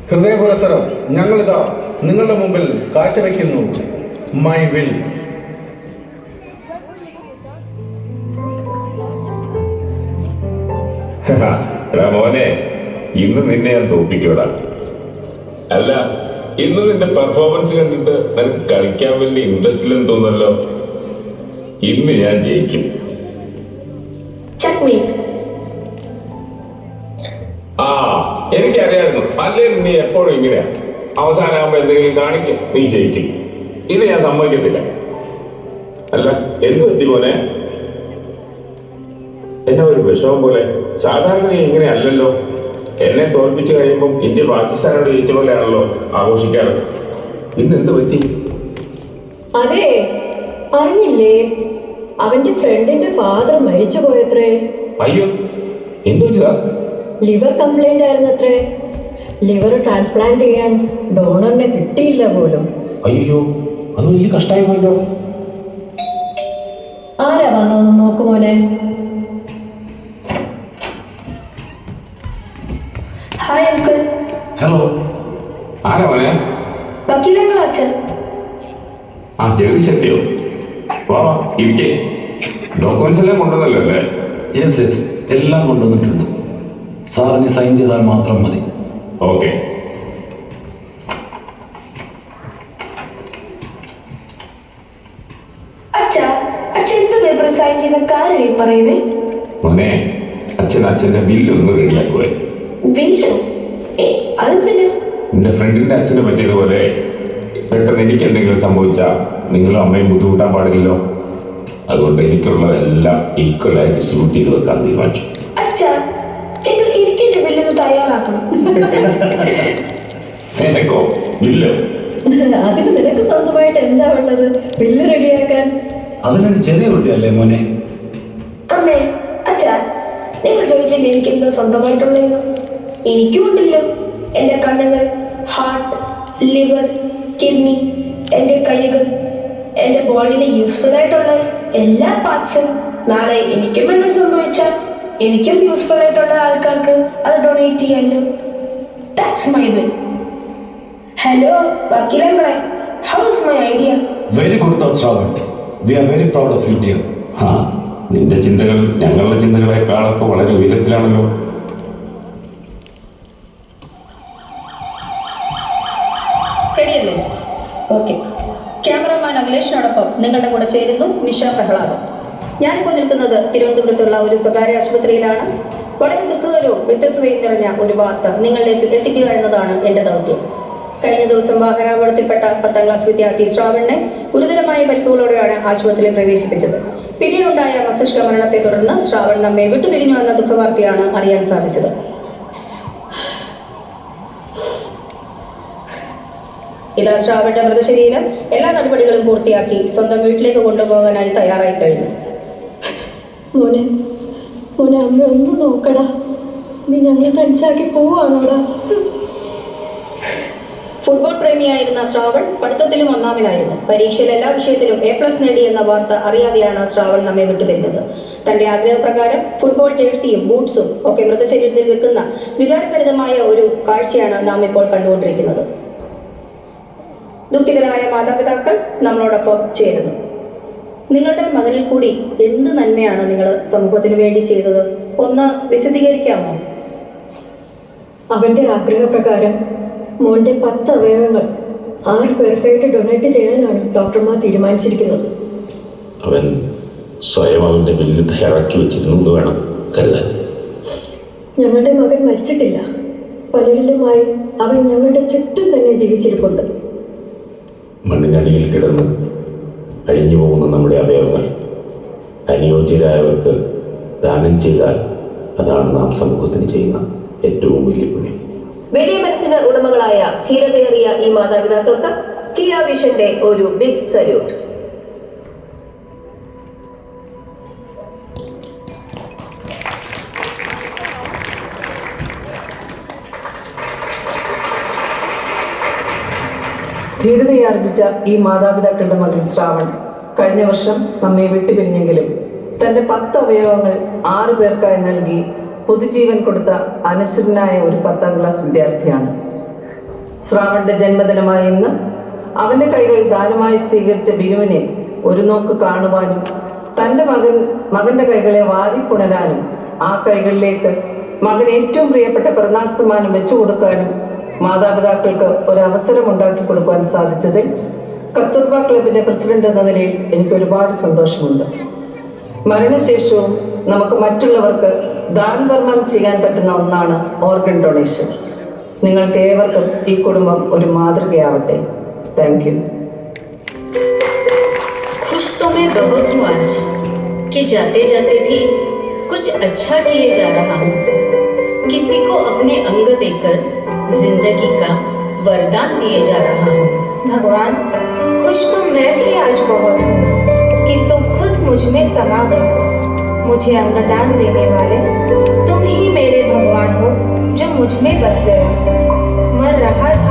ഹൃദയപുരസരം ഞങ്ങളിതാ നിങ്ങളുടെ മുമ്പിൽ കാഴ്ചവെക്കുന്നു. My will. എടാ മോനെ, ഇന്ന് നിന്നെ ഞാൻ തോപ്പിക്കൂടാ. അല്ല, ഇന്ന് നിന്റെ പെർഫോമൻസ് കണ്ടിട്ട് നിനക്ക് കളിക്കാൻ വലിയ ഇൻട്രസ്റ്റ് ഇല്ലെന്ന് തോന്നുന്നല്ലോ. ഇന്ന് ഞാൻ ജയിക്കും. ആ, എനിക്കറിയായിരുന്നു. അല്ലെങ്കിൽ നീ എപ്പോഴും ഇങ്ങനെയാ. അവസാനമാകുമ്പോ എന്തെങ്കിലും കാണിക്കും, നീ ജയിക്കും. ഇത് ഞാൻ സമ്മതിക്കത്തില്ല. അല്ല, എന്ത് പറ്റി മോനെ? എന്നെ ഒരു വിഷമം പോലെ. സാധാരണ നീ ഇങ്ങനെ അല്ലല്ലോ. എന്നെ തോൽപ്പിച്ചു കഴിയുമ്പോൾ ഇന്ത്യ പാകിസ്ഥാനോട് ജയിച്ച പോലെയാണല്ലോ ആഘോഷിക്കാറ്. ഇന്ന് എന്ത് പറ്റി? അതെ, അറിഞ്ഞില്ലേ? അവന്റെ ഫ്രണ്ടിന്റെ ഫാദർ മരിച്ചു പോയത്രേ. അയ്യോ, എന്തു പറ്റിയതാ? ലിവർ കംപ്ലൈന്റ് ആയിരുന്നത്രേ. ലിവർ ട്രാൻസ്പ്ലാന്റ് ചെയ്യാൻ ഡോണറിനെ കിട്ടിയില്ല പോലും. അയ്യോ, അത് വലിയ കഷ്ടമായി പോയല്ലോ. ആരാ വന്നതെന്ന് നോക്കുമോനെ. Hi uncle. ഹലോ. ആരാ മോനെ? വക്കീലങ്ങൾ അച്ഛൻ. ആ, ജഗദീഷ് എത്തിയോ? വാ, ഇരിക്കേ. ഡോക്യുമെന്റ്സ് എല്ലാം കൊണ്ടുവന്നല്ലോ അല്ലേ? യെസ്, എല്ലാം കൊണ്ടുവന്നിട്ടുണ്ട്. സാറിന് സൈൻ ചെയ്താൽ മാത്രം മതി. ഓക്കെ. അച്ഛൻ എന്ത് പേപ്പർ സൈൻ ചെയ്ത കാര്യം പറയുന്നേ? മോനെ, അച്ഛൻ്റെ ബില്ലൊന്ന് റെഡിയാക്കുവേ. ബില്ലോ? അതെന്തിനാ? എന്റെ ഫ്രണ്ടിന്റെ അച്ഛനെ പറ്റിയതുപോലെ പെട്ടെന്ന് എനിക്ക് എന്തെങ്കിലും സംഭവിച്ചാൽ നിങ്ങളും അമ്മയും ബുദ്ധിമുട്ടാൻ പാടില്ലല്ലോ. അതുകൊണ്ട് എനിക്കുള്ളതെല്ലാം ഈക്വലായി ഡിസ്ട്രിബ്യൂട്ട് ചെയ്ത് വെക്കാൻ തീരുമാനിച്ചു. എനിക്കെന്റെ ബില്ലൊന്ന് തയ്യാറാക്കണം. നിനക്കോ ബില്ലോ? അതിന് നിനക്ക് സ്വന്തമായിട്ട് എന്താ ഉള്ളത് ബില്ല് റെഡിയാക്കാൻ? അതിനൊരു ചെറിയ കുട്ടിയല്ലേ മോനെ. അമ്മേ, അച്ഛാ, നിങ്ങൾ ചോദിച്ചില്ലേ എനിക്ക് എന്തോ സ്വന്തമായിട്ടുള്ളതെന്ന്? എനിക്കും ഉണ്ടല്ലോ. എൻ്റെ കണ്ണുകൾ, ഹാർട്ട്, ലിവർ, കിഡ്നി, എൻ്റെ കൈകൾ, എൻ്റെ ബോഡിയിലെ യൂസ്ഫുൾ ആയിട്ടുള്ള എല്ലാ പാർട്സും. നാളെ എനിക്കും എന്തെങ്കിലും സംഭവിച്ചാൽ എനിക്കും യൂസ്ഫുൾ ആയിട്ടുള്ള ആൾക്കാർക്ക് അത് ഡൊണേറ്റ് ചെയ്യാമല്ലോ. That's my will. ഹലോ വക്കീലങ്ങളെ, how is my idea? Very good thoughts Ravan. We are very proud of you dear. ആ, നിന്റെ ചിന്തകൾ ഞങ്ങളുടെ ചിന്തകളെക്കാളൊക്കെ വളരെ ഉയരത്തിലാണല്ലോ. റെഡിയല്ലേ? ഓക്കെ. ക്യാമറമാൻ അഖിലേഷിനോടൊപ്പം നിങ്ങളുടെ കൂടെ ചേരുന്നു നിഷ പ്രഹ്ലാദ്. ഞാനിപ്പോൾ നിൽക്കുന്നത് തിരുവനന്തപുരത്തുള്ള ഒരു സ്വകാര്യ ആശുപത്രിയിലാണ്. വളരെ ദുഃഖകരവും വ്യത്യസ്തതയും നിറഞ്ഞ ഒരു വാർത്ത നിങ്ങളിലേക്ക് എത്തിക്കുക എന്നതാണ് എൻ്റെ ദൗത്യം. കഴിഞ്ഞ ദിവസം വാഹനാപകടത്തിൽപ്പെട്ട 10ാം ക്ലാസ് വിദ്യാർത്ഥി ശ്രാവണിനെ ഗുരുതരമായ പരിക്കുകളോടെയാണ് ആശുപത്രിയിൽ പ്രവേശിപ്പിച്ചത്. പിന്നീടുണ്ടായ മസ്തിഷ്ക മരണത്തെ തുടർന്ന് ശ്രാവൺ നമ്മെ വിട്ടുപിരിഞ്ഞു എന്ന ദുഃഖവാർത്തയാണ് അറിയാൻ സാധിച്ചത്. ഇതാ ശ്രാവണിന്റെ മൃതശരീരം എല്ലാ നടപടികളും പൂർത്തിയാക്കി സ്വന്തം വീട്ടിലേക്ക് കൊണ്ടുപോകാനായി തയ്യാറായി കഴിഞ്ഞു. മോനെ, അമ്മ ഒന്ന് നോക്കടാ. നീ ഞങ്ങളെ തനിച്ചാക്കി പോവാണോടാ? ഫുട്ബോൾ പ്രേമിയായിരുന്ന ശ്രാവൺ പഠിത്തത്തിലും ഒന്നാമനായിരുന്നു. പരീക്ഷയിൽ എല്ലാ വിഷയത്തിലും A+ നേടി എന്ന വാർത്ത അറിയാതെയാണ് ശ്രാവൺ നമ്മെ വിട്ടുപിരിഞ്ഞത്. തന്റെ ആഗ്രഹപ്രകാരം ഫുട്ബോൾ ജേഴ്സിയും ബൂട്ട്സും ഒക്കെ മൃതശരീരത്തിൽ വെക്കുന്ന വികാരഭരിതമായ ഒരു കാഴ്ചയാണ് നാം ഇപ്പോൾ കണ്ടുകൊണ്ടിരിക്കുന്നത്. ദുഃഖിതരായ മാതാപിതാക്കൾ നമ്മളോടൊപ്പം ചേരുന്നു. നിങ്ങളുടെ മകനിൽ കൂടി എന്ത് നന്മയാണ് നിങ്ങൾ സമൂഹത്തിന് വേണ്ടി ചെയ്തത്? ഒന്ന് വിശദീകരിക്കാമോ? അവന്റെ ആഗ്രഹപ്രകാരം മോന്റെ 10 അവയവങ്ങൾ 6 പേർക്കായിട്ട് ഡൊണേറ്റ് ചെയ്യാനാണ് ഡോക്ടർമാർ തീരുമാനിച്ചിരിക്കുന്നത്. അവൻ സ്വയം അവന്റെ ബില്ല് തയ്യാറാക്കി വെച്ചിരുന്നു എന്ന് വേണം കരുതാൻ. ഞങ്ങളുടെ മകൻ മരിച്ചിട്ടില്ല. പലരിലുമായി അവൻ ഞങ്ങളുടെ ചുറ്റും തന്നെ ജീവിച്ചിരിപ്പുണ്ട്. മണ്ണിനടിയിൽ കിടന്ന് അഴിഞ്ഞു പോകുന്ന നമ്മുടെ അവയവങ്ങൾ അനുയോജ്യരായവർക്ക് ദാനം ചെയ്താൽ അതാണ് നാം സമൂഹത്തിന് ചെയ്യുന്ന ഏറ്റവും വലിയ പുണ്യം. വലിയ മനസ്സിന് ഉടമകളായ ധീരതയേറിയ ഈ മാതാപിതാക്കൾക്ക് കിയ വിഷന്റെ ഒരു ബിഗ് സല്യൂട്ട്. ധീരതയാർജിച്ച ഈ മാതാപിതാക്കളുടെ മകൻ ശ്രാവൺ കഴിഞ്ഞ വർഷം നമ്മെ വിട്ടുപിരിഞ്ഞെങ്കിലും തന്റെ 10 അവയവങ്ങൾ 6 പേർക്കായി നൽകി പൊതുജീവൻ കൊടുത്ത അനശ്വരനായ ഒരു 10ാം ക്ലാസ് വിദ്യാർത്ഥിയാണ്. ശ്രാവണിന്റെ ജന്മദിനമായ ഇന്ന് അവന്റെ കൈകൾ ദാനമായി സ്വീകരിച്ച ബിനുവിനെ ഒരു നോക്ക് കാണുവാനും തൻ്റെ മകന്റെ കൈകളെ വാരിപ്പുണരാനും ആ കൈകളിലേക്ക് മകൻ ഏറ്റവും പ്രിയപ്പെട്ട പിറന്നാൾ സമ്മാനം വെച്ചു കൊടുക്കാനും മാതാപിതാക്കൾക്ക് ഒരു അവസരം ഉണ്ടാക്കി കൊടുക്കുവാൻ സാധിച്ചതിൽ കസ്തൂർബ ക്ലബിന്റെ പ്രസിഡന്റ് എന്ന നിലയിൽ എനിക്ക് ഒരുപാട് സന്തോഷമുണ്ട്. മരണശേഷവും നമുക്ക് മറ്റുള്ളവർക്ക് ദാനധർമ്മം ചെയ്യാൻ പറ്റുന്ന ഒന്നാണ് ഓർഗൻ ഡൊണേഷൻ. നിങ്ങൾക്ക് ഏവർക്കും ഈ കുടുംബം ഒരു മാതൃകയാവട്ടെ. Thank you. खुश तो मैं बहुत हूँ आज कि जाते जाते भी कुछ अच्छा किए जा रहा हूँ. किसी को अपने अंग देकर जिंदगी का वरदान दिए जा रहा हूँ. भगवान, खुश तो मैं भी आज बहुत हूँ कि तू खुद मुझ में समा गया. मुझे अंगदान देने वाले तुम ही मेरे भगवान हो जो मुझ में बस गए. मर रहा था